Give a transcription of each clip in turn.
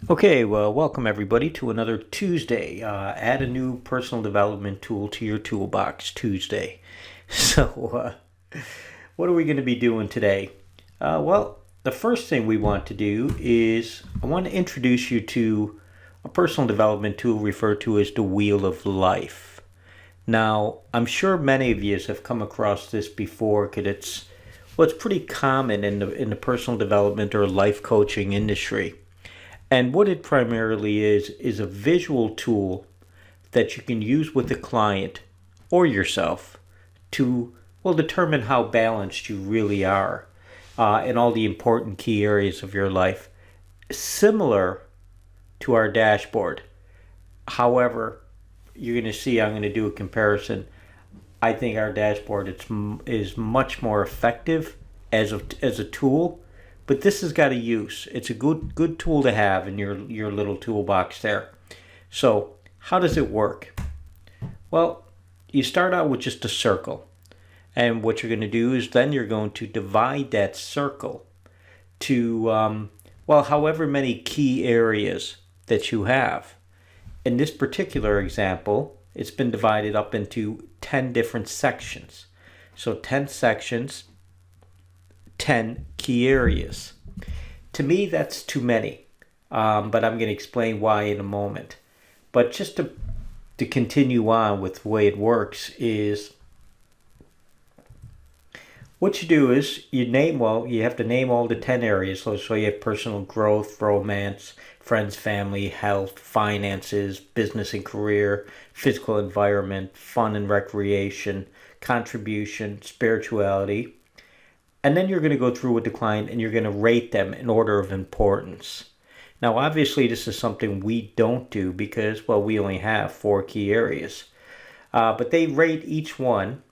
Okay, well, welcome everybody to another Tuesday. Add a new personal development tool to your toolbox Tuesday. So, what are we going to be doing today? Well, the first thing we want to do is I want to introduce you to a personal development tool referred to as the Wheel of Life. Now, I'm sure many of you have come across this before because it's pretty common in the personal development or life coaching industry. And what it primarily is a visual tool that you can use with the client or yourself to, well, determine how balanced you really are in all the important key areas of your life, similar to our dashboard. However, you're going to see I'm going to do a comparison. I think our dashboard is much more effective as a tool, but this has got a use. It's a good tool to have in your little toolbox there. So how does it work? Well, you start out with just a circle. And what you're going to do is then you're going to divide that circle to, however many key areas that you have. In this particular example, it's been divided up into 10 different sections. So 10 sections, 10 key areas. To me, that's too many, but I'm going to explain why in a moment. But just to continue on with the way it works is what you do is you have to name all the 10 areas. So you have personal growth, romance, friends, family, health, finances, business and career, physical environment, fun and recreation, contribution, spirituality. And then you're going to go through with the client and you're going to rate them in order of importance. Now, obviously, this is something we don't do because, well, we only have 4 key areas. But they rate each one,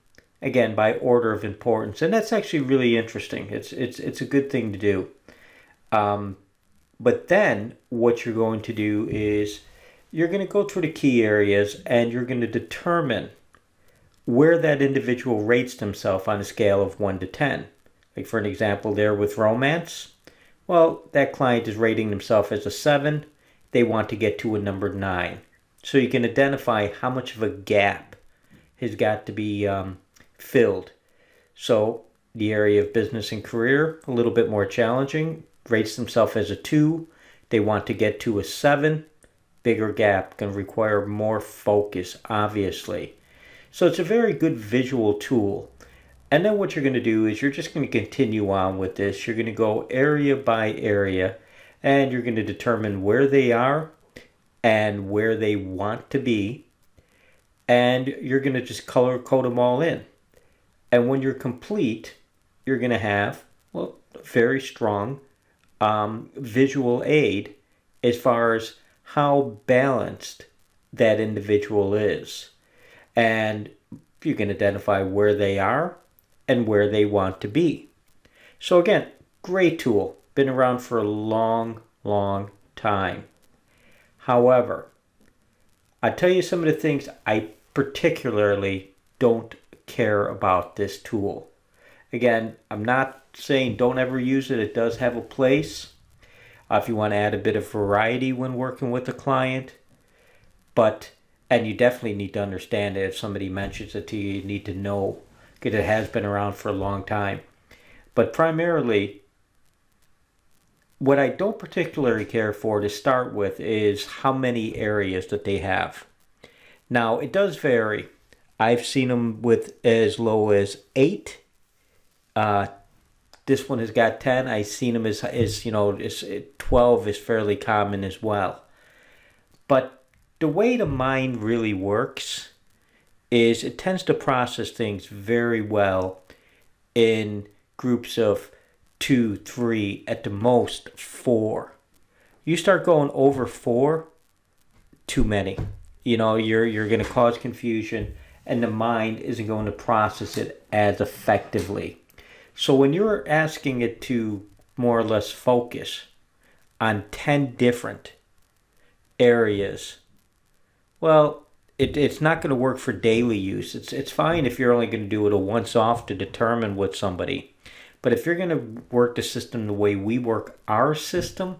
again, by order of importance. And that's actually really interesting. It's a good thing to do. But then what you're going to do is you're going to go through the key areas and you're going to determine where that individual rates themselves on a scale of 1 to 10. Like for an example there with romance, well, that client is rating themselves as a 7. They want to get to a number 9. So you can identify how much of a gap has got to be filled. So the area of business and career, a little bit more challenging, rates themselves as a 2. They want to get to a 7. Bigger gap, going to require more focus, obviously. So it's a very good visual tool. And then what you're going to do is you're just going to continue on with this. You're going to go area by area and you're going to determine where they are and where they want to be. And you're going to just color code them all in. And when you're complete, you're going to have, well, a very strong visual aid as far as how balanced that individual is. And you can identify where they are and where they want to be. So again, great tool. Been around for a long, long time. However, I tell you some of the things I particularly don't care about this tool. Again, I'm not saying don't ever use it. It does have a place if you want to add a bit of variety when working with a client. And you definitely need to understand it. If somebody mentions it to you, you need to know because it has been around for a long time. But primarily, what I don't particularly care for to start with is how many areas that they have. Now, it does vary. I've seen them with as low as 8. This one has got 10. I've seen them as 12 is fairly common as well. But the way the mind really works is it tends to process things very well in groups of 2, 3, at the most 4. You start going over 4, too many. You're going to cause confusion and the mind isn't going to process it as effectively. So when you're asking it to more or less focus on 10 different areas, well, it's not going to work for daily use. It's fine if you're only going to do it a once off to determine with somebody. But if you're going to work the system the way we work our system,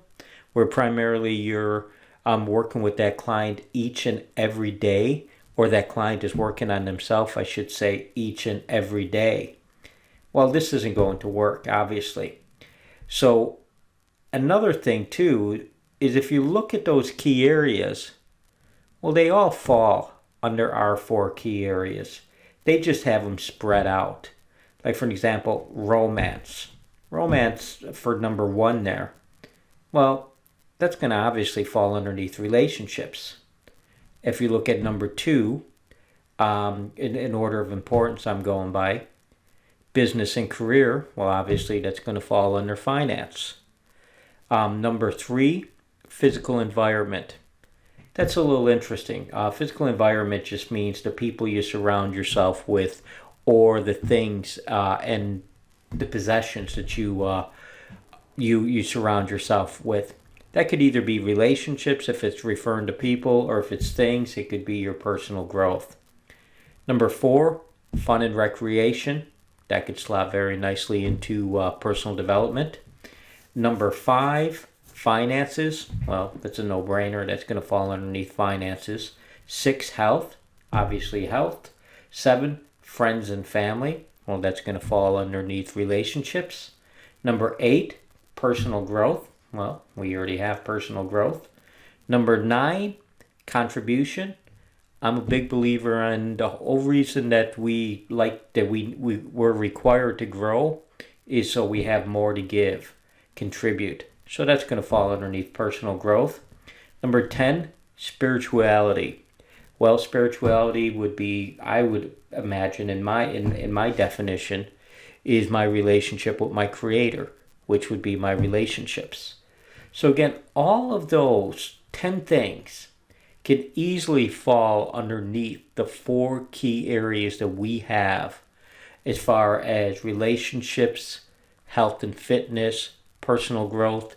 where primarily you're working with that client each and every day, or that client is working on themselves, I should say, each and every day. Well, this isn't going to work, obviously. So, another thing, too, is if you look at those key areas, well, they all fall under our four key areas. They just have them spread out. Like, for example, romance. Romance for number one there. Well, that's going to obviously fall underneath relationships. If you look at number two, in order of importance, I'm going by business and career. Well, obviously, that's going to fall under finance. Number three, physical environment. That's a little interesting. Physical environment just means the people you surround yourself with, or the things and the possessions that you surround yourself with. That could either be relationships if it's referring to people, or if it's things, it could be your personal growth. Number four, fun and recreation. That could slot very nicely into personal development. Number five, finances. Well, that's a no-brainer. That's going to fall underneath finances. Six, health. Obviously, health. Seven, friends and family. Well, that's going to fall underneath relationships. Number eight, personal growth. Well, we already have personal growth. Number nine, contribution. I'm a big believer in the whole reason that we're required to grow is so we have more to give, contribute. So that's going to fall underneath personal growth. Number 10, spirituality. Well, spirituality would be, I would imagine in my definition, is my relationship with my creator, which would be my relationships. So again, all of those 10 things can easily fall underneath the four key areas that we have as far as relationships, health and fitness, personal growth,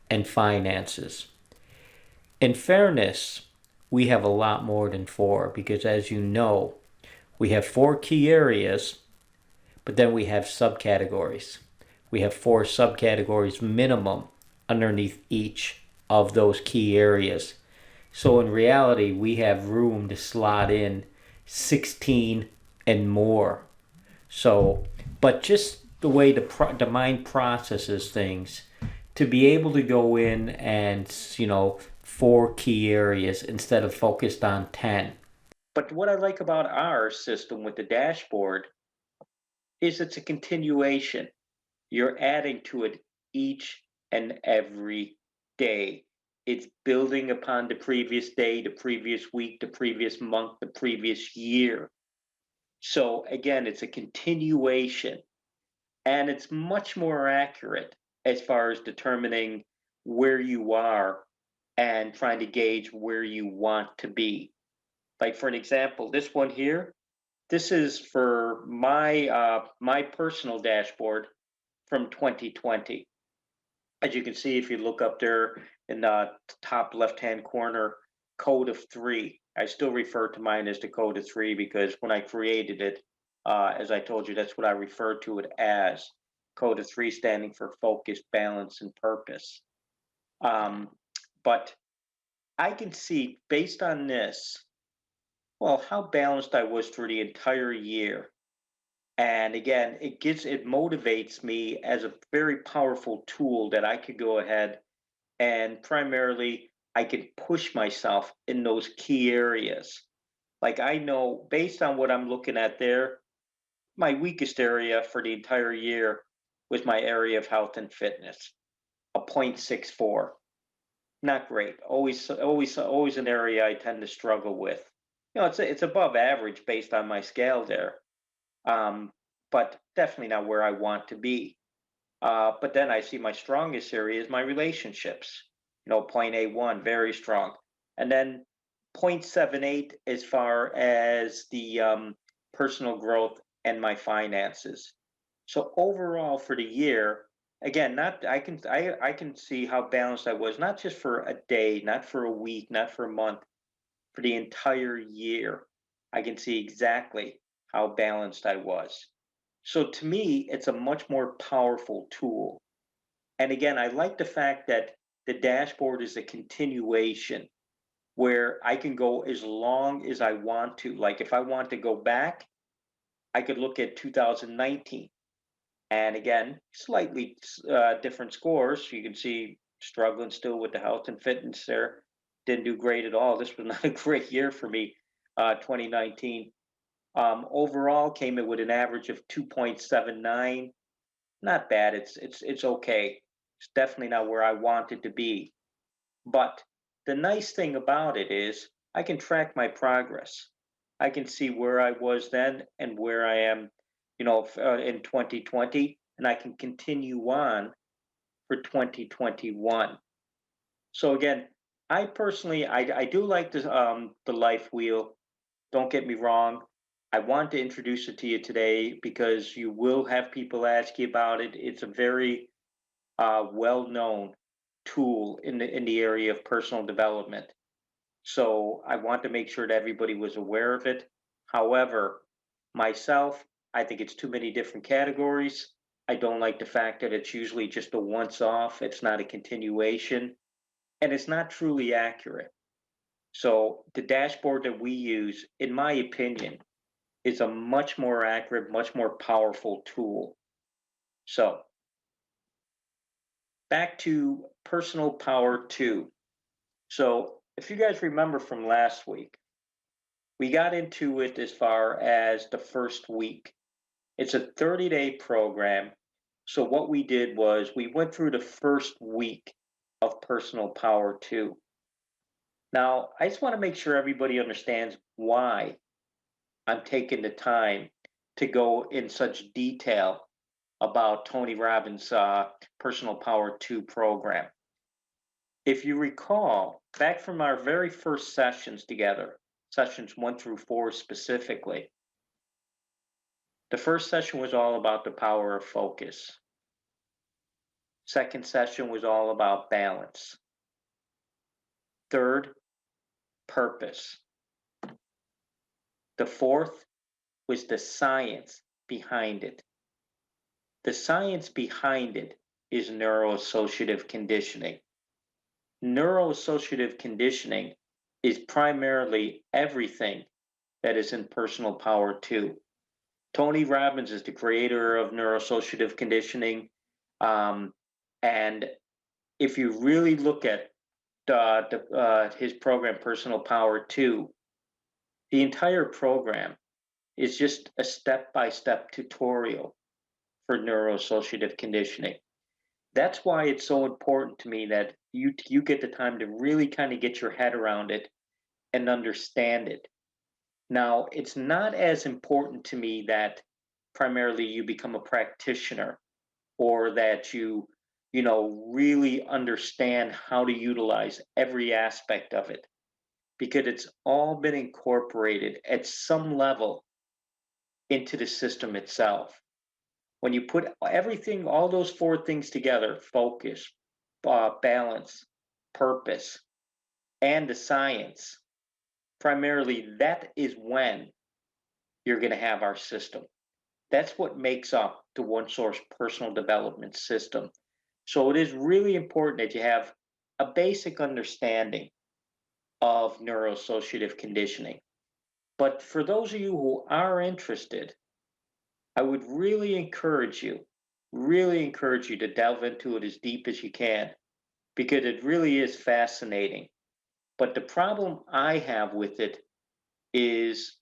and finances. In fairness, we have a lot more than four because, as you know, we have four key areas, but then we have subcategories. We have four subcategories minimum underneath each of those key areas. So in reality, we have room to slot in 16 and more. So, but just the way the mind processes things, to be able to go in and, four key areas instead of focused on 10. But what I like about our system with the dashboard is it's a continuation. You're adding to it each and every day. It's building upon the previous day, the previous week, the previous month, the previous year. So again, it's a continuation, and it's much more accurate as far as determining where you are and trying to gauge where you want to be. Like, for an example, this one here, this is for my personal dashboard from 2020. As you can see, if you look up there in the top left-hand corner, code of three. I still refer to mine as the code of three because when I created it, as I told you, that's what I referred to it as. Code of three standing for focus, balance, and purpose. But I can see based on this, well, how balanced I was for the entire year. And again, it motivates me as a very powerful tool that I could go ahead and primarily I can push myself in those key areas. Like, I know based on what I'm looking at there, my weakest area for the entire year was my area of health and fitness, a 0.64. Not great. Always an area I tend to struggle with. It's above average based on my scale there, but definitely not where I want to be. But then I see my strongest area is my relationships. 0.81, very strong. And then 0.78 as far as the personal growth and my finances. So overall for the year, again, not I can see how balanced I was, not just for a day, not for a week, not for a month, for the entire year. I can see exactly how balanced I was. So to me, it's a much more powerful tool. And again, I like the fact that The dashboard is a continuation where I can go as long as I want to. Like if I want to go back, I could look at 2019. And again, slightly different scores. You can see struggling still with the health and fitness there. Didn't do great at all. This was not a great year for me, 2019. Overall, came in with an average of 2.79. Not bad. It's okay. It's definitely not where I wanted to be. But the nice thing about it is I can track my progress. I can see where I was then and where I am, in 2020, and I can continue on for 2021. So again, I personally, I do like the life wheel. Don't get me wrong. I want to introduce it to you today because you will have people ask you about it. It's a very well-known tool in the area of personal development. So I want to make sure that everybody was aware of it. However, myself, I think it's too many different categories. I don't like the fact that it's usually just a once off, it's not a continuation, and it's not truly accurate. So the dashboard that we use, in my opinion, is a much more accurate, much more powerful tool. So back to Personal Power 2. So if you guys remember from last week, we got into it as far as the first week. It's a 30-day program. So what we did was we went through the first week of Personal Power 2. Now, I just want to make sure everybody understands why I'm taking the time to go in such detail about Tony Robbins' Personal Power 2 program. If you recall, back from our very first sessions together, sessions 1 through 4 specifically, the first session was all about the power of focus. Second session was all about balance. Third, purpose. The fourth was the science behind it. The science behind it is neuroassociative conditioning. Neuroassociative conditioning is primarily everything that is in Personal Power 2. Tony Robbins is the creator of neuroassociative conditioning. And if you really look at his program, Personal Power 2, the entire program is just a step-by-step tutorial for neuroassociative conditioning. That's why it's so important to me that you get the time to really kind of get your head around it and understand it. Now, it's not as important to me that primarily you become a practitioner or that you really understand how to utilize every aspect of it, because it's all been incorporated at some level into the system itself. When you put everything, all those four things together, focus, balance, purpose, and the science, primarily that is when you're going to have our system. That's what makes up the One Source personal development system. So it is really important that you have a basic understanding of neuroassociative conditioning. But for those of you who are interested, I would really encourage you to delve into it as deep as you can, because it really is fascinating. But the problem I have with it is,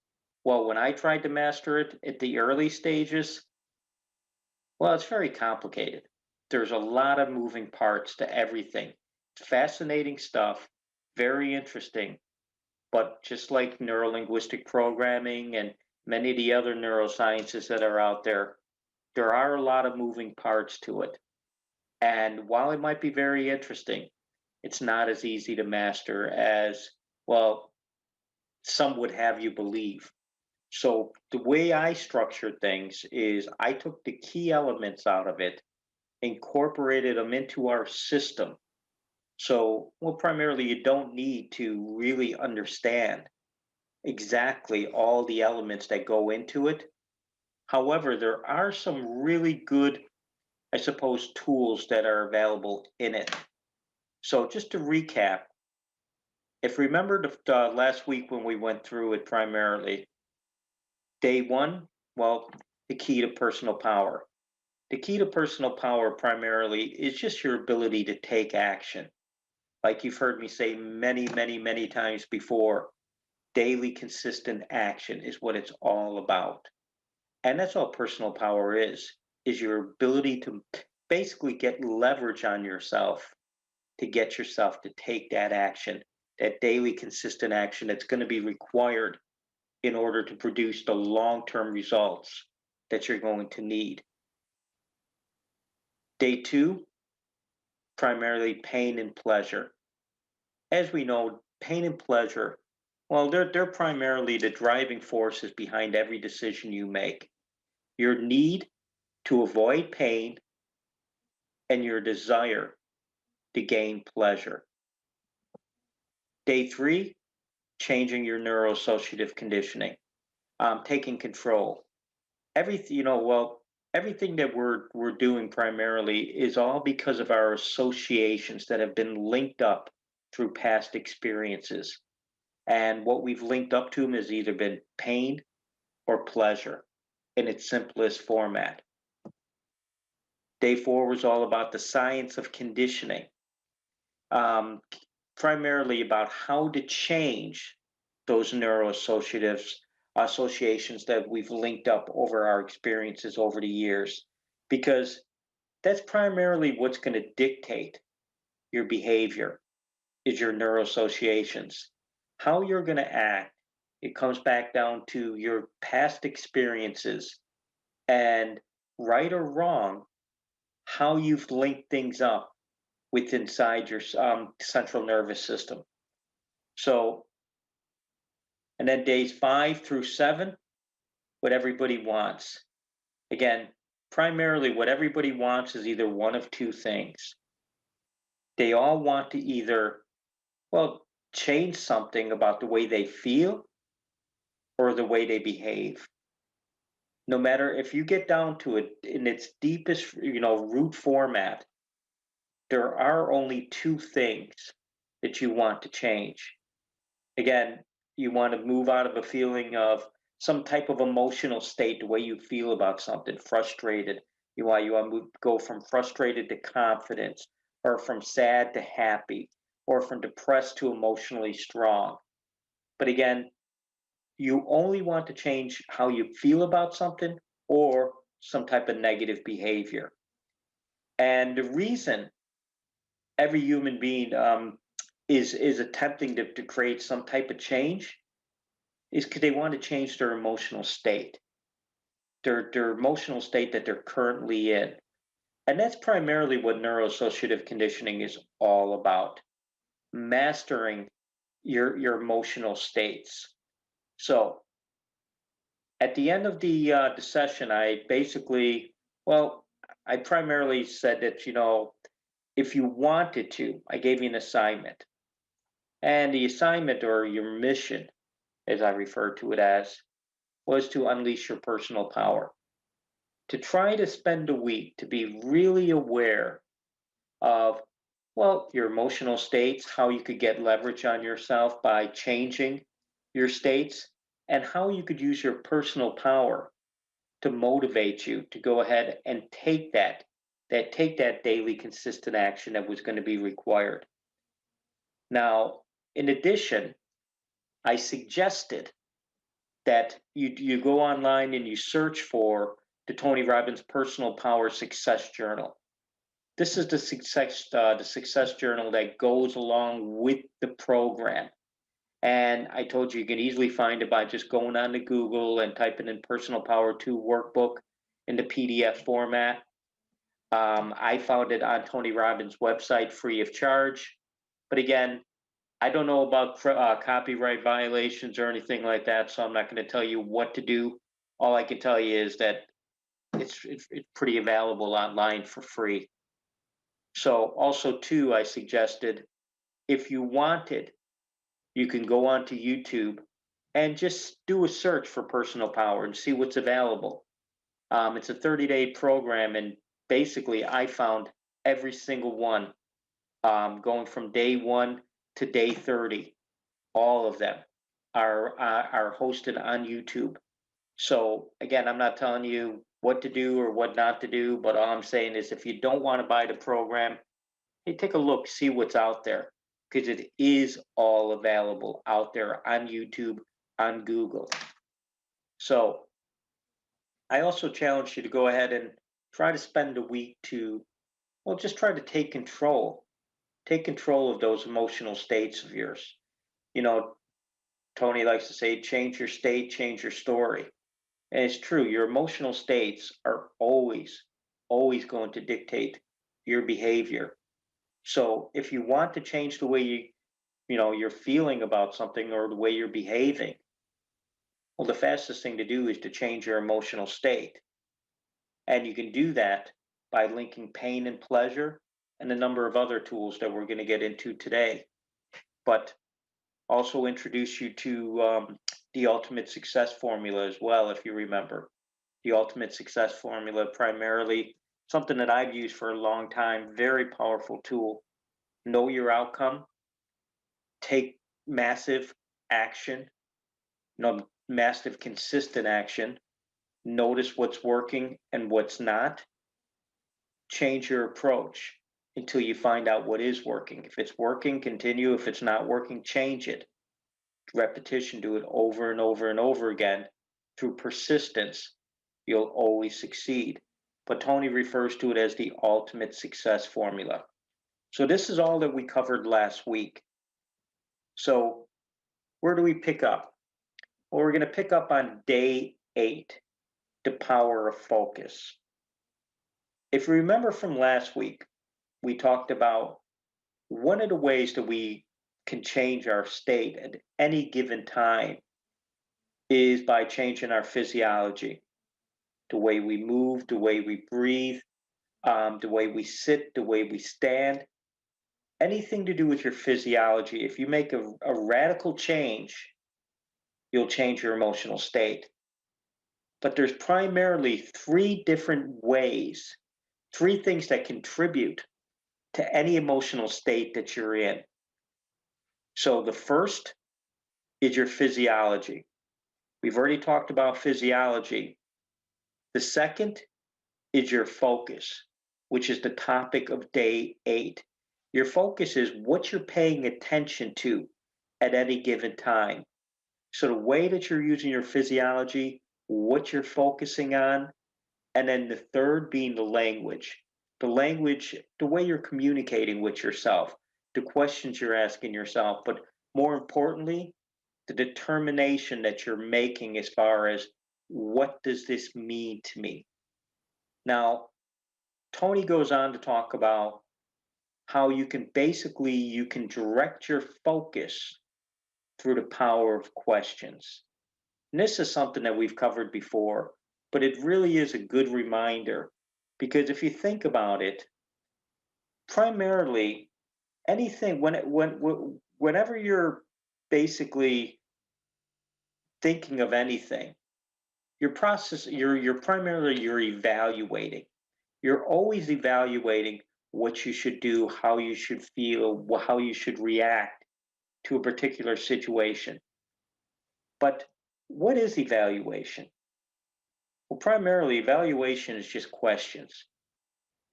well, when I tried to master it at the early stages, well, it's very complicated. There's a lot of moving parts to everything. Fascinating stuff, very interesting. But just like neurolinguistic programming and many of the other neurosciences that are out there, there are a lot of moving parts to it. And while it might be very interesting, it's not as easy to master as, well, some would have you believe. So the way I structured things is I took the key elements out of it, incorporated them into our system. So, well, primarily you don't need to really understand exactly all the elements that go into it. However, there are some really good, I suppose, tools that are available in it. So just to recap, if remember the last week when we went through it primarily, day one, well, the key to personal power. The key to personal power primarily is just your ability to take action. Like you've heard me say many, many, many times before, daily consistent action is what it's all about. And that's all personal power is your ability to basically get leverage on yourself to get yourself to take that action, that daily consistent action that's going to be required in order to produce the long-term results that you're going to need. Day two, primarily pain and pleasure. As we know, pain and pleasure, well, they're primarily the driving forces behind every decision you make. Your need to avoid pain and your desire to gain pleasure. Day three, changing your neuroassociative conditioning, taking control. Everything, everything that we're doing primarily is all because of our associations that have been linked up through past experiences. And what we've linked up to them has either been pain or pleasure in its simplest format. Day four was all about the science of conditioning, um, primarily about how to change those neuroassociatives associations that we've linked up over our experiences over the years, because that's primarily what's going to dictate your behavior is your neuroassociations. How you're going to act, it comes back down to your past experiences and right or wrong, how you've linked things up with inside your central nervous system. So, and then days 5 through 7, what everybody wants. Again, primarily what everybody wants is either one of two things. They all want to either, well, change something about the way they feel or the way they behave. No matter if you get down to it in its deepest, root format, there are only two things that you want to change. Again, you want to move out of a feeling of some type of emotional state, the way you feel about something, frustrated. You want to go from frustrated to confidence, or from sad to happy, or from depressed to emotionally strong. But again, you only want to change how you feel about something or some type of negative behavior. And the reason every human being is attempting to create some type of change is because they want to change their emotional state, their emotional state that they're currently in. And that's primarily what neuroassociative conditioning is all about, mastering your emotional states. So at the end of the session, I primarily said that, if you wanted to, I gave you an assignment. And the assignment, or your mission, as I refer to it as, was to unleash your personal power. To try to spend a week to be really aware of, well, your emotional states, how you could get leverage on yourself by changing your states, and how you could use your personal power to motivate you to go ahead and take that daily consistent action that was going to be required. Now, in addition, I suggested that you go online and you search for the Tony Robbins Personal Power Success Journal. This is the success journal that goes along with the program. And I told you can easily find it by just going on to Google and typing in Personal Power 2 Workbook in the PDF format. I found it on Tony Robbins' website free of charge. But again, I don't know about copyright violations or anything like that, so I'm not going to tell you what to do. All I can tell you is that it's pretty available online for free. So also too, I suggested if you wanted, you can go onto YouTube and just do a search for personal power and see what's available. It's a 30-day program, and basically I found every single one going from day 1 to day 30. All of them are hosted on YouTube. So again, I'm not telling you what to do or what not to do, but all I'm saying is if you don't want to buy the program, hey, take a look, see what's out there, because it is all available out there on YouTube, on Google. So I also challenge you to go ahead and try to spend a week to, well, just try to take control of those emotional states of yours. You know, Tony likes to say, change your state, change your story. And it's true, your emotional states are always going to dictate your behavior. So if you want to change the way you're feeling about something or the way you're behaving, well, the fastest thing to do is to change your emotional state. And you can do that by linking pain and pleasure and a number of other tools that we're going to get into today. But also introduce you to the ultimate success formula as well, if you remember. The ultimate success formula, primarily something that I've used for a long time, very powerful tool. Know your outcome, take massive action, massive consistent action, notice what's working and what's not, change your approach until you find out what is working. If it's working, continue. If it's not working, change it. Repetition, do it over and over and over again. Through persistence, you'll always succeed. But Tony refers to it as the ultimate success formula. So this is all that we covered last week. So where do we pick up? Well, we're going to pick up on day 8, the power of focus. If you remember from last week, we talked about one of the ways that we can change our state at any given time is by changing our physiology, the way we move, the way we breathe, the way we sit, the way we stand, anything to do with your physiology. If you make a radical change, you'll change your emotional state. But there's primarily 3 different ways, 3 things that contribute to any emotional state that you're in. So the first is your physiology. We've already talked about physiology. The second is your focus, which is the topic of day 8. Your focus is what you're paying attention to at any given time. So the way that you're using your physiology, what you're focusing on, and then the third being the language. The language, the way you're communicating with yourself, the questions you're asking yourself, but more importantly, the determination that you're making as far as what does this mean to me? Now, Tony goes on to talk about how you can direct your focus through the power of questions. And this is something that we've covered before, but it really is a good reminder because if you think about it, primarily anything whenever you're basically thinking of anything, you're evaluating. You're always evaluating what you should do, how you should feel, how you should react to a particular situation. But what is evaluation? Well, primarily, evaluation is just questions.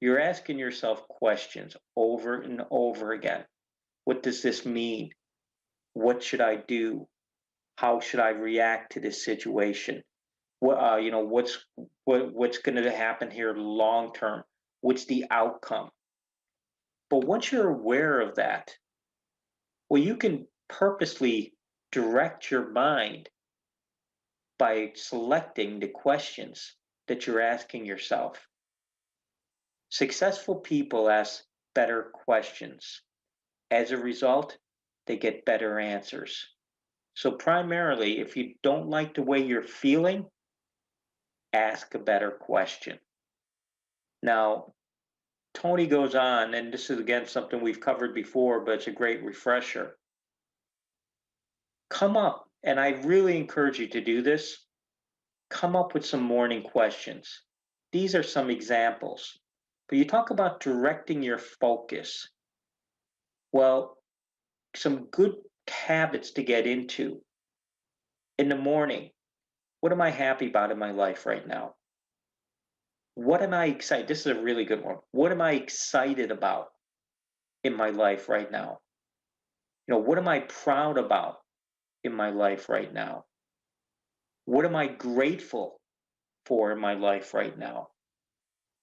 You're asking yourself questions over and over again. What does this mean? What should I do? How should I react to this situation? What's going to happen here long term? What's the outcome? But once you're aware of that, well, you can purposely direct your mind by selecting the questions that you're asking yourself. Successful people ask better questions. As a result, they get better answers. So primarily, if you don't like the way you're feeling, ask a better question. Now, Tony goes on, and this is again something we've covered before, but it's a great refresher. Come up, and I really encourage you to do this, come up with some morning questions. These are some examples. But you talk about directing your focus. Well, some good habits to get into in the morning. What am I happy about in my life right now? What am I excited? This is a really good one. What am I excited about in my life right now? What am I proud about in my life right now? What am I grateful for in my life right now?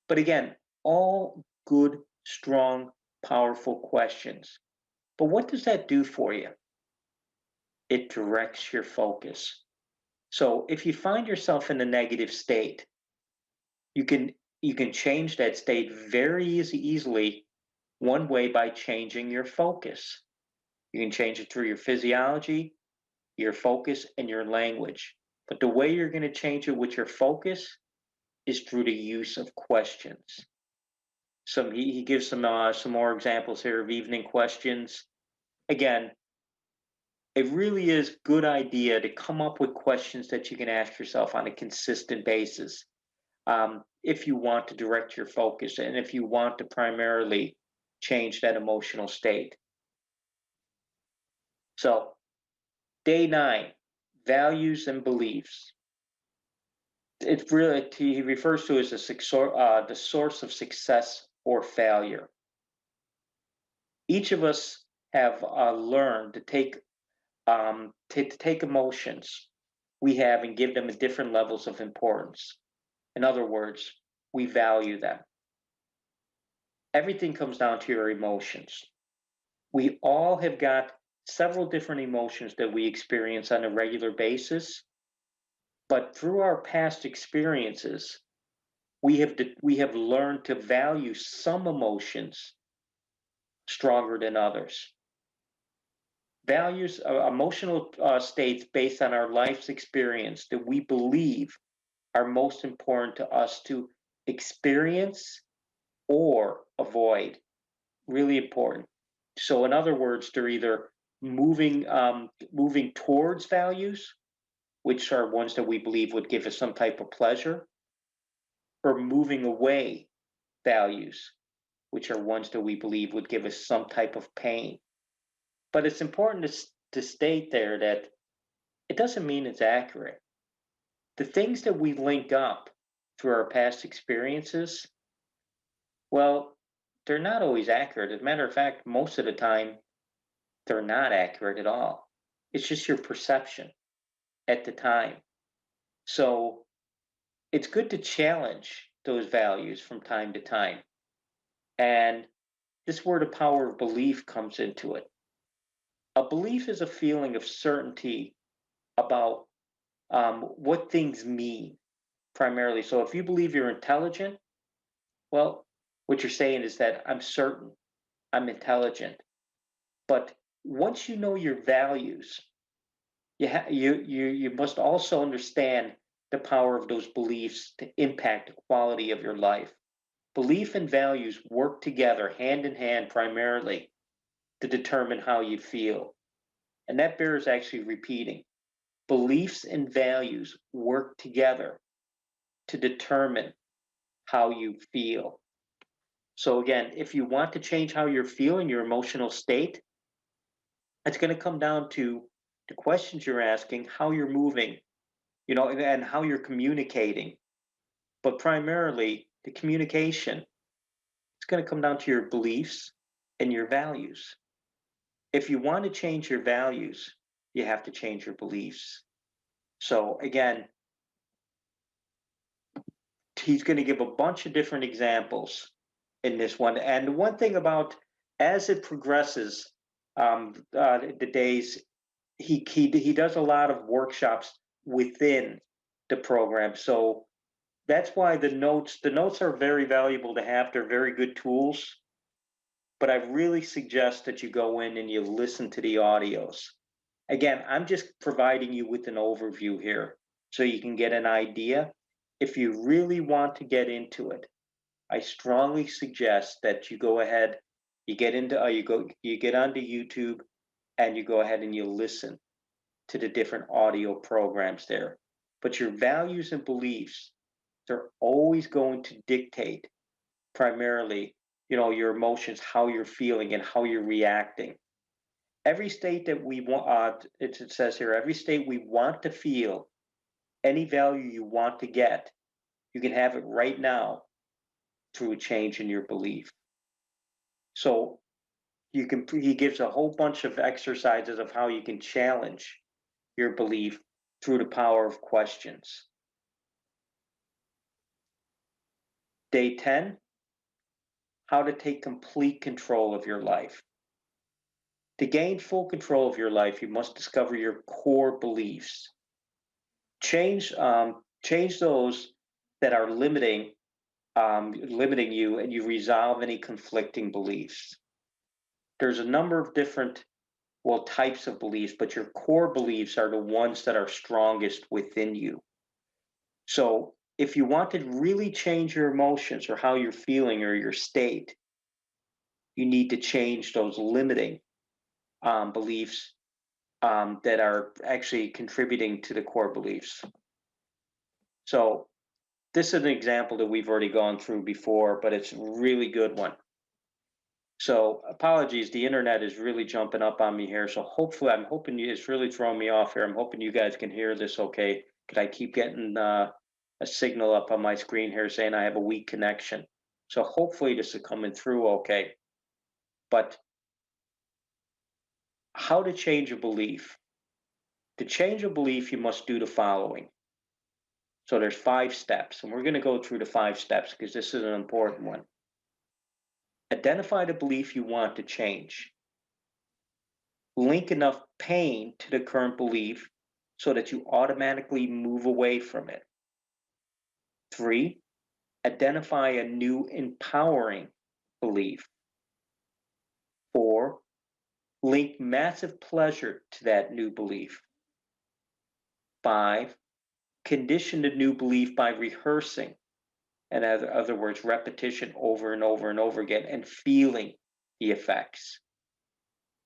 But again, all good, strong, powerful questions. But what does that do for you? It directs your focus. So if you find yourself in a negative state, you can you can change that state very easily one way by changing your focus. You can change it through your physiology, your focus, and your language. But the way you're going to change it with your focus is through the use of questions. He gives some more examples here of evening questions. Again, it really is good idea to come up with questions that you can ask yourself on a consistent basis, if you want to direct your focus and if you want to primarily change that emotional state. So, day 9, values and beliefs. It's really, he refers to as the source of success or failure. Each of us have learned to take emotions we have and give them different levels of importance. In other words, we value them. Everything comes down to your emotions. We all have got several different emotions that we experience on a regular basis, but through our past experiences, we have learned to value some emotions stronger than others. Values, emotional states based on our life's experience that we believe are most important to us to experience or avoid. Really important. So, in other words, they're either moving towards values, which are ones that we believe would give us some type of pleasure, or moving away values, which are ones that we believe would give us some type of pain. But it's important to state there that it doesn't mean it's accurate. The things that we link up through our past experiences, well, they're not always accurate. As a matter of fact, most of the time, they're not accurate at all. It's just your perception at the time. So it's good to challenge those values from time to time. And this word of power of belief comes into it. A belief is a feeling of certainty about what things mean primarily. So if you believe you're intelligent, well, what you're saying is that I'm certain I'm intelligent. But once you know your values, you must also understand the power of those beliefs to impact the quality of your life. Belief and values work together hand in hand primarily to determine how you feel. And that bears actually repeating. Beliefs and values work together to determine how you feel. So again, if you want to change how you're feeling, your emotional state, it's going to come down to the questions you're asking, how you're moving, and how you're communicating. But primarily, the communication, it's going to come down to your beliefs and your values. If you want to change your values, you have to change your beliefs. So again, he's going to give a bunch of different examples in this one. And the one thing about as it progresses, the days, he does a lot of workshops within the program. So that's why the notes are very valuable to have. They're very good tools. But I really suggest that you go in and you listen to the audios. Again, I'm just providing you with an overview here so you can get an idea. If you really want to get into it, I strongly suggest that you go ahead, you get into you get onto YouTube and you go ahead and you listen to the different audio programs there. But your values and beliefs, they're always going to dictate primarily your emotions, how you're feeling, and how you're reacting. Every state that we want, it says here, every state we want to feel, any value you want to get, you can have it right now through a change in your belief. So he gives a whole bunch of exercises of how you can challenge your belief through the power of questions. Day 10, how to take complete control of your life. To gain full control of your life, you must discover your core beliefs. Change those that are limiting you, and you resolve any conflicting beliefs. There's a number of different, types of beliefs, but your core beliefs are the ones that are strongest within you. So if you want to really change your emotions or how you're feeling or your state, you need to change those limiting beliefs that are actually contributing to the core beliefs. So this is an example that we've already gone through before, but it's a really good one. So apologies, the internet is really jumping up on me here. So hopefully, I'm hoping it's really throwing me off here. I'm hoping you guys can hear this okay, because I keep getting a signal up on my screen here saying I have a weak connection. So hopefully this is coming through okay. But how to change a belief? To change a belief, you must do the following. So there's 5 steps, and we're going to go through the 5 steps because this is an important one. Identify the belief you want to change. Link enough pain to the current belief so that you automatically move away from it. 3, identify a new empowering belief. 4, link massive pleasure to that new belief. 5, condition the new belief by rehearsing, in other words, repetition over and over and over again, and feeling the effects.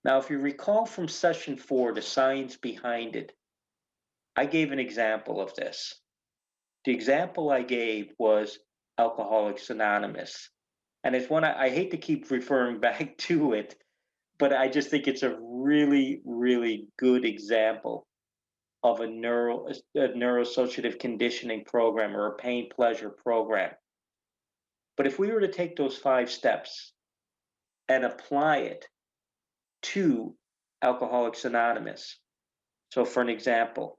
Now, if you recall from session 4, the science behind it, I gave an example of this. The example I gave was Alcoholics Anonymous. And it's one I hate to keep referring back to it, but I just think it's a really, really good example of a neuroassociative conditioning program or a pain pleasure program. But if we were to take those 5 steps and apply it to Alcoholics Anonymous, so for an example,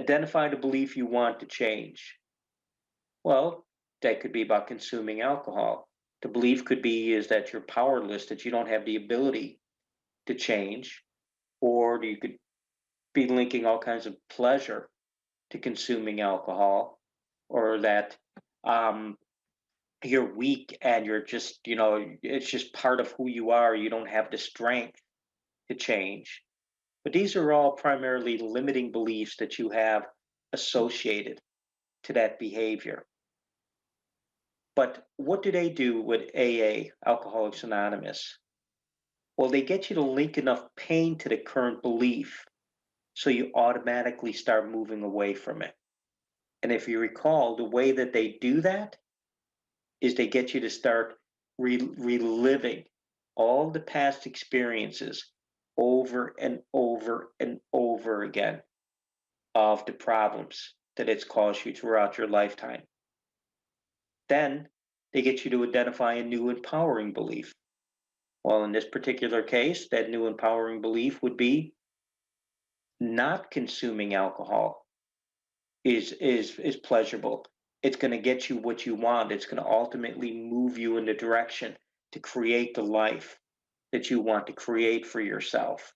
identify the belief you want to change. Well, that could be about consuming alcohol. The belief could be is that you're powerless, that you don't have the ability to change, or you could be linking all kinds of pleasure to consuming alcohol, or that you're weak and you're just, it's just part of who you are. You don't have the strength to change. But these are all primarily limiting beliefs that you have associated to that behavior. But what do they do with AA, Alcoholics Anonymous? Well, they get you to link enough pain to the current belief so you automatically start moving away from it. And if you recall, the way that they do that is they get you to start reliving all the past experiences over and over and over again of the problems that it's caused you throughout your lifetime. Then they get you to identify a new empowering belief. Well, in this particular case, that new empowering belief would be not consuming alcohol is pleasurable. It's going to get you what you want. It's going to ultimately move you in the direction to create the life that you want to create for yourself.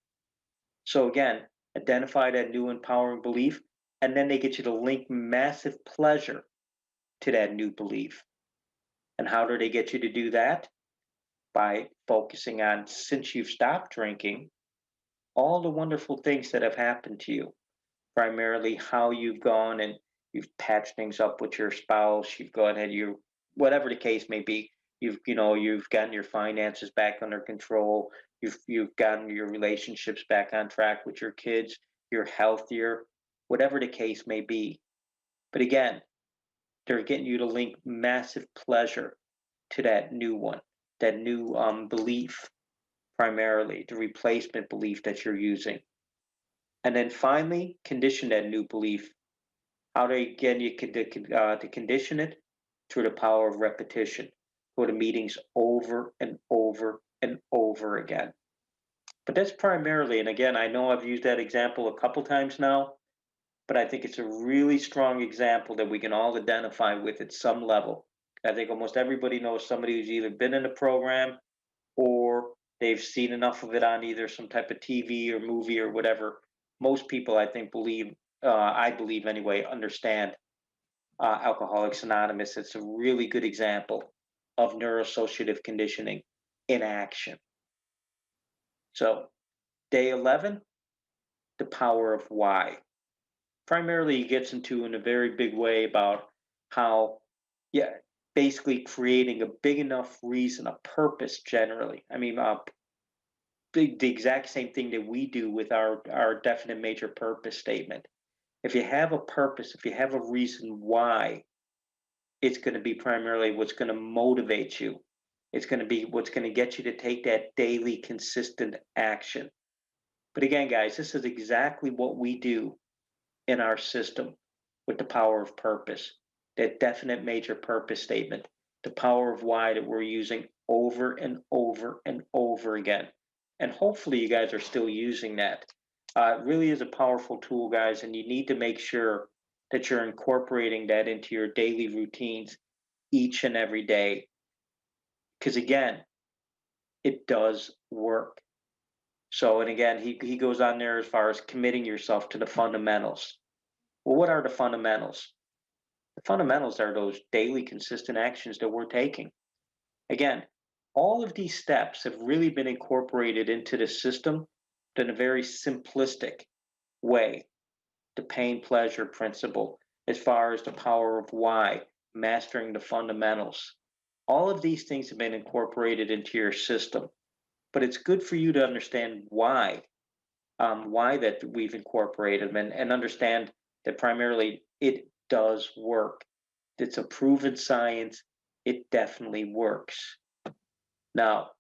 So again, identify that new empowering belief, and then they get you to link massive pleasure to that new belief. And how do they get you to do that? By focusing on, since you've stopped drinking, all the wonderful things that have happened to you, primarily how you've gone and you've patched things up with your spouse, you've gone and you, whatever the case may be, you've gotten your finances back under control, you've gotten your relationships back on track with your kids, you're healthier, whatever the case may be. But again, they're getting you to link massive pleasure to that new one. that new belief, primarily the replacement belief that you're using. And then finally, condition that new belief. How do again you could to condition it through the power of repetition. Go to meetings over and over and over again. But that's primarily, and again, I know I've used that example a couple times now, but I think it's a really strong example that we can all identify with at some level. I think almost everybody knows somebody who's either been in a program or they've seen enough of it on either some type of TV or movie or whatever. Most people, I think, I believe anyway, understand Alcoholics Anonymous. It's a really good example of neuroassociative conditioning in action. So, day 11, the power of why. Primarily, he gets into in a very big way about how, yeah, basically creating a big enough reason, a purpose generally. I mean, the exact same thing that we do with our definite major purpose statement. If you have a purpose, if you have a reason why, it's going to be primarily what's going to motivate you. It's going to be what's going to get you to take that daily consistent action. But again, guys, this is exactly what we do in our system with the power of purpose, that definite major purpose statement, the power of why that we're using over and over and over again. And hopefully you guys are still using that. It really is a powerful tool, guys, and you need to make sure that you're incorporating that into your daily routines each and every day. Because again, it does work. So, and again, he goes on there as far as committing yourself to the fundamentals. Well, what are the fundamentals? The fundamentals are those daily consistent actions that we're taking. Again, all of these steps have really been incorporated into the system in a very simplistic way. The pain pleasure principle, as far as the power of why, mastering the fundamentals. All of these things have been incorporated into your system. But it's good for you to understand why that we've incorporated them and understand that primarily it does work. It's a proven science. It definitely works. Now,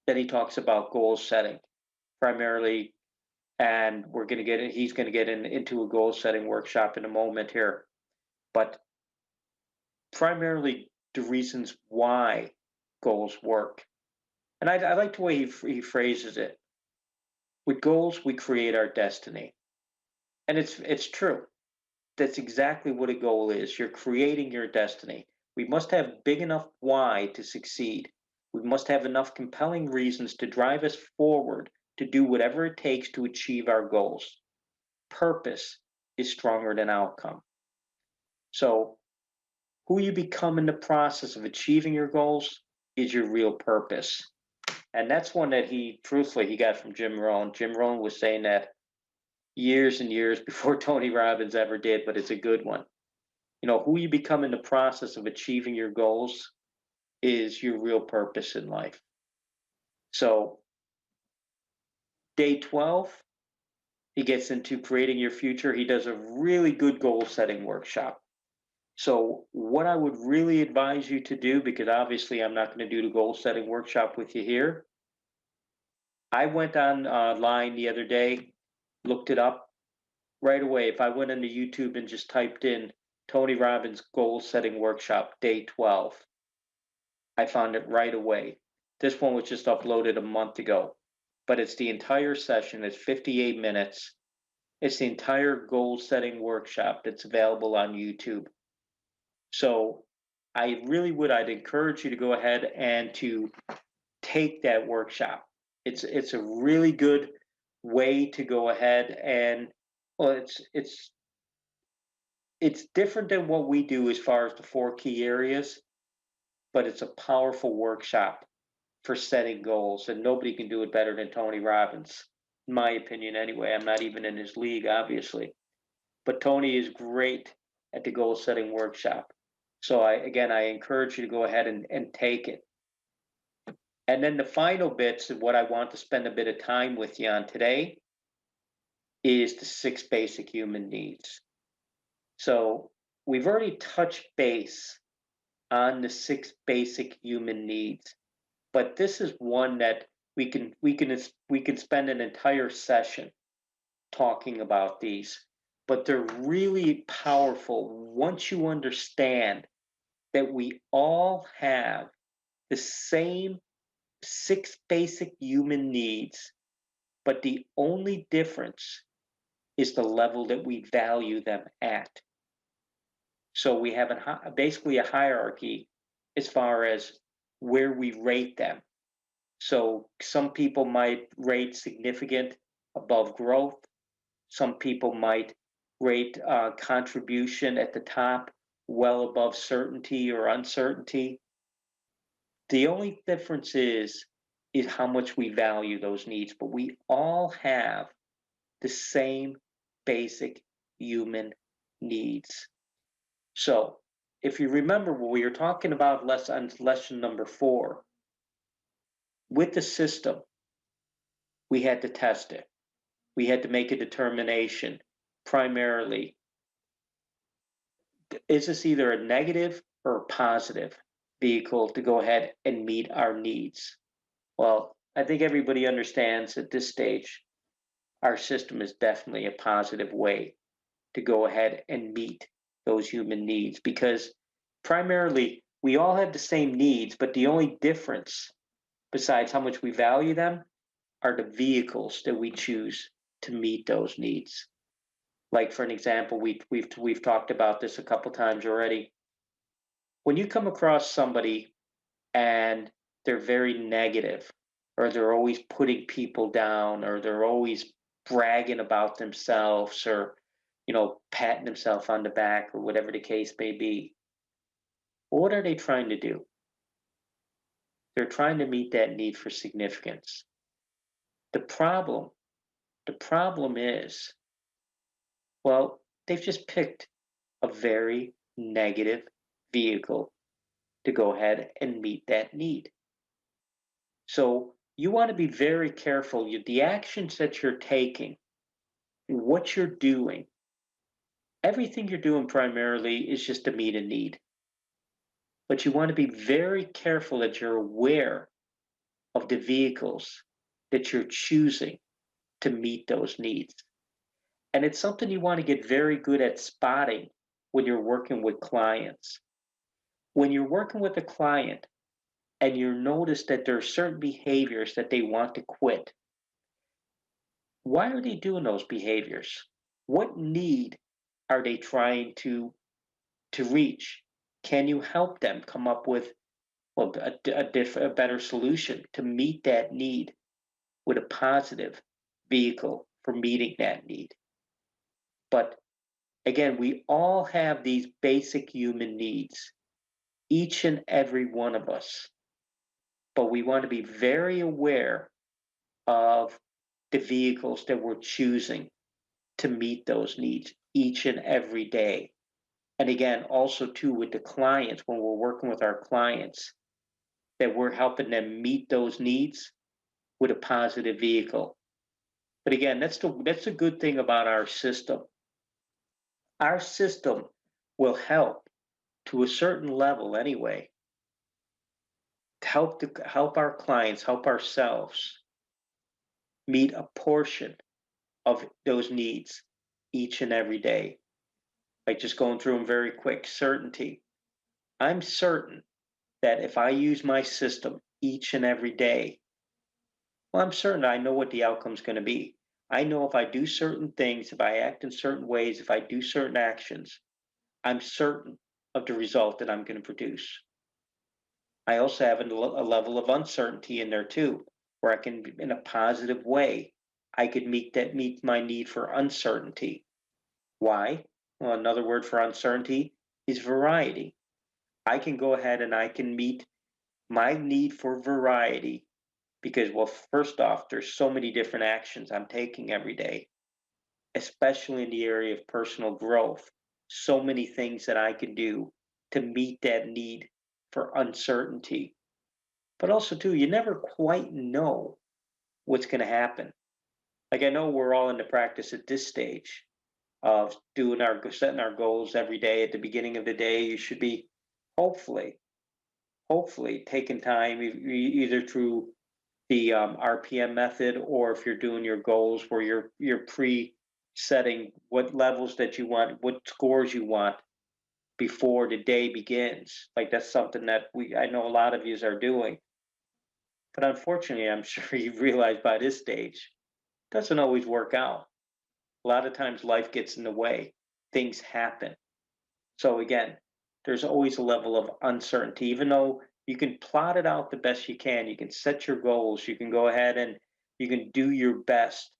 then he talks about goal setting primarily, and we're going to get in, he's going to get into a goal setting workshop in a moment here. But primarily the reasons why goals work. And I like the way he phrases it. With goals, we create our destiny. And it's true. That's exactly what a goal is. You're creating your destiny. We must have big enough why to succeed. We must have enough compelling reasons to drive us forward to do whatever it takes to achieve our goals. Purpose is stronger than outcome. So, who you become in the process of achieving your goals is your real purpose. And that's one that truthfully, he got from Jim Rohn. Jim Rohn was saying that years and years before Tony Robbins ever did, but it's a good one. You know, who you become in the process of achieving your goals is your real purpose in life. So, day 12, he gets into creating your future. He does a really good goal setting workshop. So, what I would really advise you to do, because obviously I'm not going to do the goal setting workshop with you here, I went online the other day, looked it up right away. If I went into YouTube and just typed in Tony Robbins goal setting workshop day 12, I found it right away. This one was just uploaded a month ago, but it's the entire session. It's 58 minutes. It's the entire goal setting workshop that's available on YouTube. So I'd encourage you to go ahead and to take that workshop. It's a really good way to go ahead and, well, it's different than what we do as far as the 4 key areas, but it's a powerful workshop for setting goals, and nobody can do it better than Tony Robbins, in my opinion anyway. I'm not even in his league, obviously, but Tony is great at the goal setting workshop. So I encourage you to go ahead and take it. And then the final bits of what I want to spend a bit of time with you on today is the 6 basic human needs. So we've already touched base on the 6 basic human needs. But this is one that we can spend an entire session talking about these. But they're really powerful once you understand that we all have the same 6 basic human needs, but the only difference is the level that we value them at. So we have basically a hierarchy as far as where we rate them. So some people might rate significant above growth. Some people might rate contribution at the top well above certainty or uncertainty. The only difference is how much we value those needs, but we all have the same basic human needs. So if you remember what we were talking about lesson number 4, with the system, we had to test it. We had to make a determination primarily. Is this either a negative or a positive vehicle to go ahead and meet our needs? Well, I think everybody understands at this stage, our system is definitely a positive way to go ahead and meet those human needs, because primarily we all have the same needs, but the only difference, besides how much we value them, are the vehicles that we choose to meet those needs. Like for an example, we've talked about this a couple times already. When you come across somebody and they're very negative, or they're always putting people down, or they're always bragging about themselves, or patting themselves on the back, or whatever the case may be, what are they trying to do? They're trying to meet that need for significance. The problem, the problem is, well, they've just picked a very negative vehicle to go ahead and meet that need. So you want to be very careful. The actions that you're taking, what you're doing, everything you're doing primarily is just to meet a need. But you want to be very careful that you're aware of the vehicles that you're choosing to meet those needs. And it's something you want to get very good at spotting when you're working with clients. When you're working with a client and you notice that there are certain behaviors that they want to quit, why are they doing those behaviors? What need are they trying to reach? Can you help them come up with a better solution to meet that need with a positive vehicle for meeting that need? But again, we all have these basic human needs, each and every one of us. But we want to be very aware of the vehicles that we're choosing to meet those needs each and every day. And again, also too, with the clients, when we're working with our clients, that we're helping them meet those needs with a positive vehicle. But again, that's the good thing about our system. Our system will help to a certain level anyway, to help our clients, help ourselves meet a portion of those needs each and every day. Like just going through them very quick. Certainty. I'm certain that if I use my system each and every day, well, I'm certain I know what the outcome's going to be. I know if I do certain things, if I act in certain ways, if I do certain actions, I'm certain of the result that I'm going to produce. I also have a level of uncertainty in there too, where I can, in a positive way, I could meet my need for uncertainty. Why? Well, another word for uncertainty is variety. I can go ahead and I can meet my need for variety because, well, first off, there's so many different actions I'm taking every day, especially in the area of personal growth. So many things that I can do to meet that need for uncertainty. But also, too, you never quite know what's going to happen. Like I know we're all in the practice at this stage of setting our goals every day. At the beginning of the day, you should be hopefully hopefully taking time either through the RPM method, or if you're doing your goals where you're pre-setting what levels that you want, what scores you want before the day begins. Like that's something that I know a lot of yous are doing. But unfortunately, I'm sure you've realized by this stage, it doesn't always work out. A lot of times life gets in the way, things happen. So again, there's always a level of uncertainty, even though you can plot it out the best you can set your goals, you can go ahead and you can do your best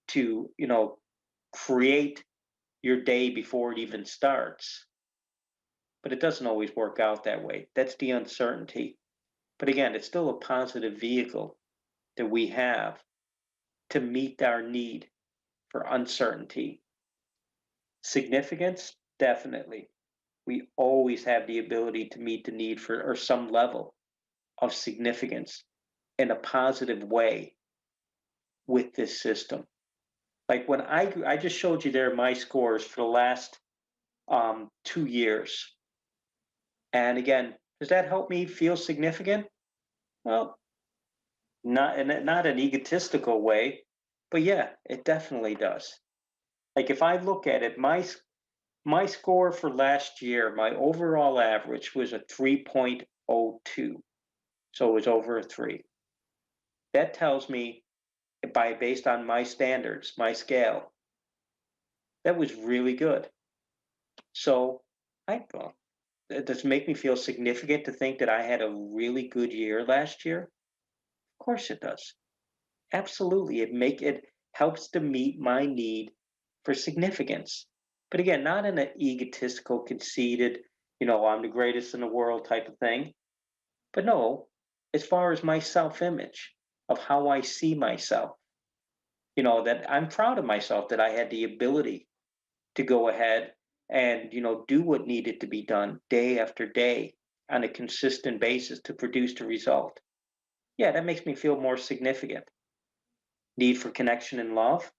to, create your day before it even starts. But it doesn't always work out that way. That's the uncertainty. But again, it's still a positive vehicle that we have to meet our need for uncertainty. Significance, definitely. We always have the ability to meet the need for or some level of significance in a positive way with this system. Like when I just showed you there my scores for the last 2 years. And again, does that help me feel significant? Well, not an egotistical way, but yeah, it definitely does. Like if I look at it, my score for last year, my overall average was a 3.02. So it was over a 3. That tells me based on my standards, my scale, that was really good. So well, does it make me feel significant to think that I had a really good year last year? Of course it does. Absolutely. It helps to meet my need for significance. But again, not in an egotistical, conceited, I'm the greatest in the world type of thing. But no, as far as my self-image of how I see myself, that I'm proud of myself that I had the ability to go ahead and, do what needed to be done day after day on a consistent basis to produce the result. Yeah, that makes me feel more significant. Need for connection and love.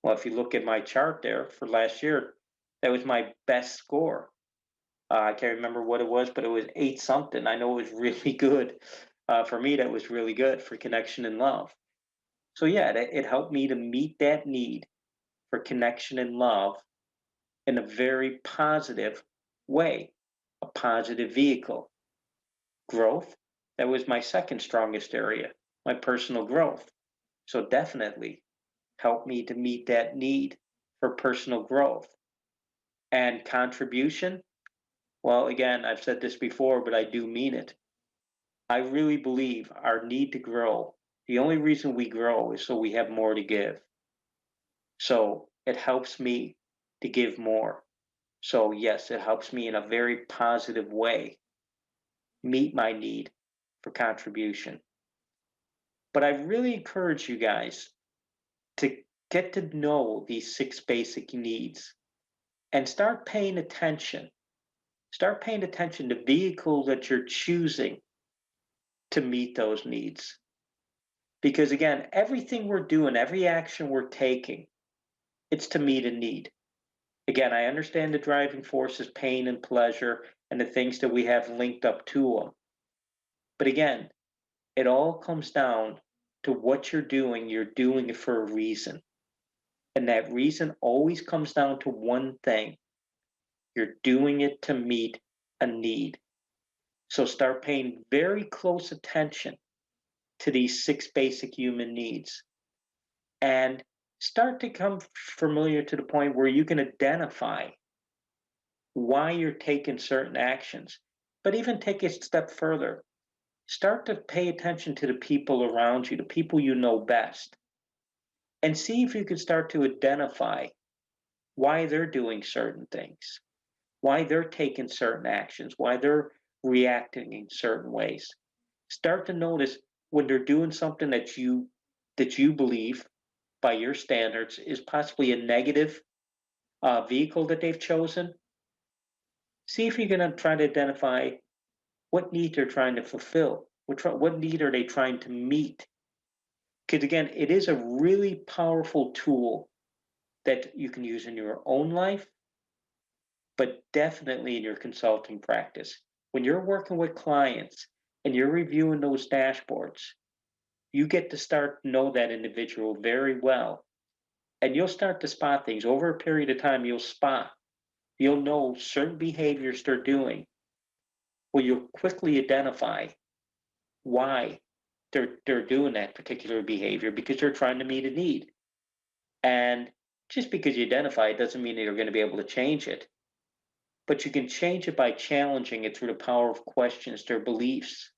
Well, if you look at my chart there for last year, that was my best score. I can't remember what it was, but it was 8 something. I know it was really good. For me, that was really good for connection and love. So yeah, it helped me to meet that need for connection and love in a very positive way, a positive vehicle. Growth, that was my second strongest area, my personal growth. So definitely helped me to meet that need for personal growth. And contribution, well, again, I've said this before, but I do mean it. I really believe our need to grow, the only reason we grow is so we have more to give. So it helps me to give more. So, yes, it helps me in a very positive way meet my need for contribution. But I really encourage you guys to get to know these 6 basic needs and start paying attention. Start paying attention to vehicles that you're choosing to meet those needs. Because again, everything we're doing, every action we're taking, it's to meet a need. Again, I understand the driving force is pain and pleasure and the things that we have linked up to them. But again, it all comes down to what you're doing it for a reason. And that reason always comes down to one thing. You're doing it to meet a need. So start paying very close attention to these 6 basic human needs and start to come familiar to the point where you can identify why you're taking certain actions. But even take a step further. Start to pay attention to the people around you, the people you know best, and see if you can start to identify why they're doing certain things, why they're taking certain actions, why they're reacting in certain ways. Start to notice when they're doing something that you believe by your standards is possibly a negative vehicle that they've chosen. See if you're going to try to identify what need they're trying to fulfill. What need are they trying to meet? Because again, it is a really powerful tool that you can use in your own life, but definitely in your consulting practice. When you're working with clients and you're reviewing those dashboards, you get to start to know that individual very well. And you'll start to spot things over a period of time. You'll know certain behaviors they're doing. Well, you'll quickly identify why they're doing that particular behavior because they're trying to meet a need. And just because you identify it doesn't mean that you're going to be able to change it. But you can change it by challenging it through the power of questions, their beliefs,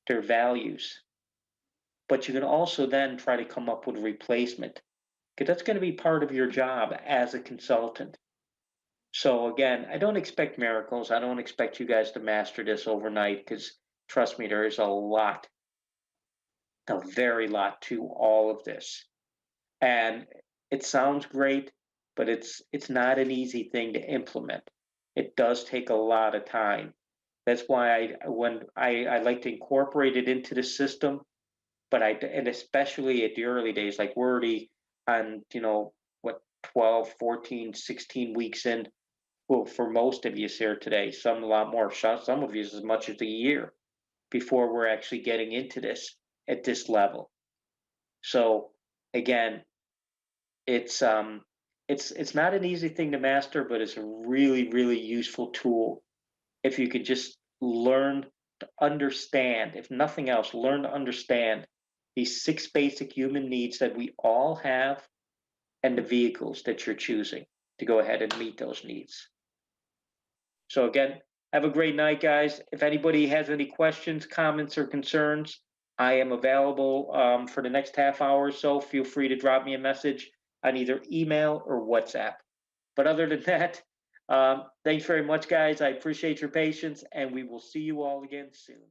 their values. But you can also then try to come up with a replacement because that's going to be part of your job as a consultant. So again, I don't expect miracles. I don't expect you guys to master this overnight because trust me, there is a very lot to all of this. And it sounds great, but it's not an easy thing to implement. It does take a lot of time. That's why I like to incorporate it into the system, but and especially at the early days, like we're already on, what, 12, 14, 16 weeks in. Well, for most of you here today, some a lot more, some of you as much as a year before we're actually getting into this at this level. So again, it's it's not an easy thing to master, but it's a really, really useful tool if you could just learn to understand, if nothing else, learn to understand these six basic human needs that we all have and the vehicles that you're choosing to go ahead and meet those needs. So again, have a great night, guys. If anybody has any questions, comments, or concerns, I am available for the next half hour or so. Feel free to drop me a message on either email or WhatsApp. But other than that, thanks very much, guys. I appreciate your patience, and we will see you all again soon.